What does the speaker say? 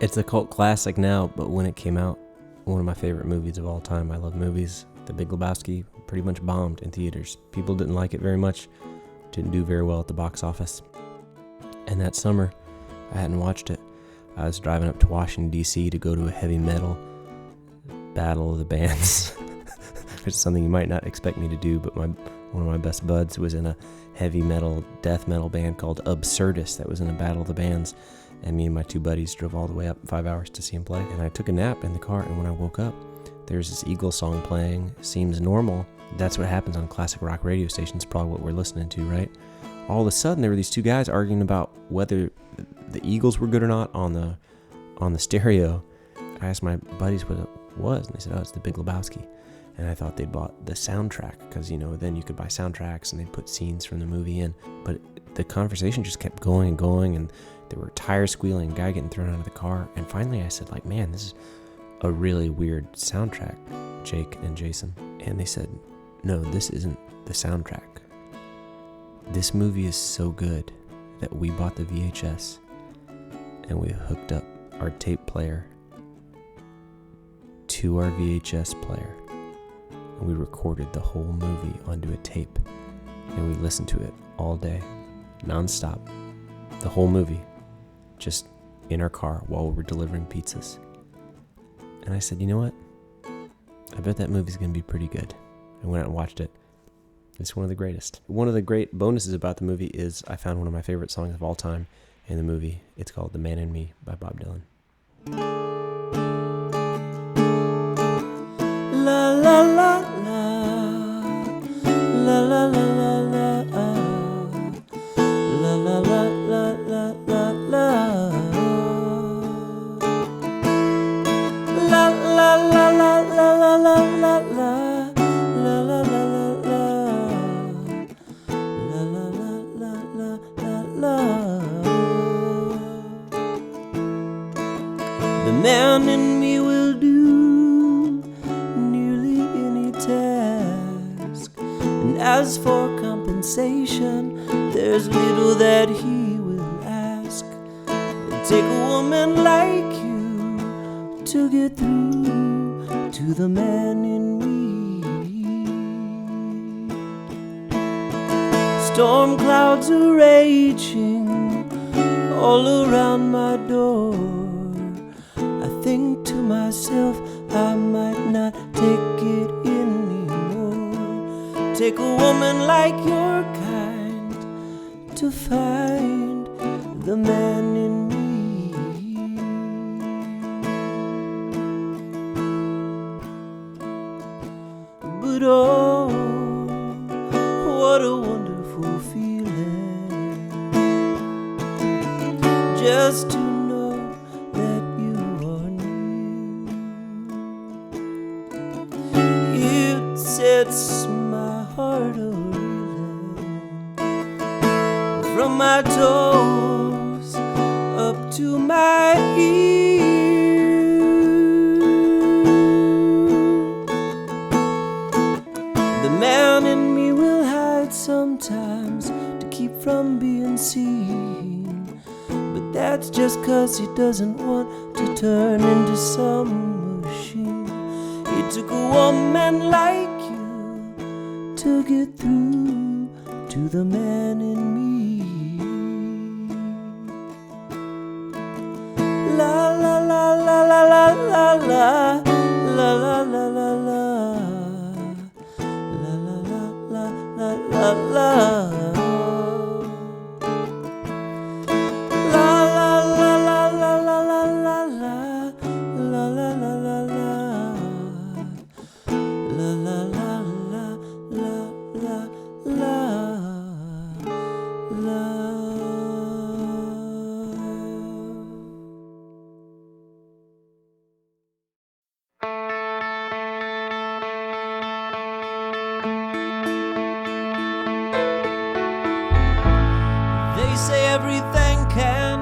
It's a cult classic now, but when it came out, one of my favorite movies of all time. I love movies. The Big Lebowski pretty much bombed in theaters. People didn't like it very much, didn't do very well at the box office. And that summer, I hadn't watched it. I was driving up to Washington, D.C. to go to a heavy metal battle of the bands, which is something you might not expect me to do, but one of my best buds was in a heavy metal, death metal band called Absurdist that was in a battle of the bands. And me and my two buddies drove all the way up 5 hours to see him play. And I took a nap in the car, and when I woke up, there's this Eagles song playing, Seems Normal. That's what happens on classic rock radio stations, probably what we're listening to, right? All of a sudden, there were these two guys arguing about whether the Eagles were good or not on the stereo. I asked my buddies what it was, and they said, oh, it's the Big Lebowski. And I thought they'd bought the soundtrack, because, then you could buy soundtracks, and they'd put scenes from the movie in. But the conversation just kept going and going, and there were tires squealing, a guy getting thrown out of the car. And finally I said, man, this is a really weird soundtrack, Jake and Jason. And they said, no, this isn't the soundtrack. This movie is so good that we bought the VHS and we hooked up our tape player to our VHS player. And we recorded the whole movie onto a tape. And we listened to it all day, nonstop. The whole movie. Just in our car while we were delivering pizzas. And I said, you know what? I bet that movie's going to be pretty good. I went out and watched it. It's one of the greatest. One of the great bonuses about the movie is I found one of my favorite songs of all time in the movie. It's called The Man in Me by Bob Dylan. La la la la la la la la la la la la la la la. The man in me will do nearly any task, and as for compensation, there's little that he will ask. It'll take a woman like you to get through to the man in me. Storm clouds are raging all around my door. I think to myself, I might not take it anymore. Take a woman like your kind to find the man in me. But oh, what a wonderful feeling, just to know that you are near. It sets my heart a-reeling from my toes up to my ears. The man in me will hide sometimes to keep from being seen, but that's just 'cause he doesn't want to turn into some machine. It took a woman like you to get through to the man in me. La la la la la la la la la la la la la la la la la. They say everything can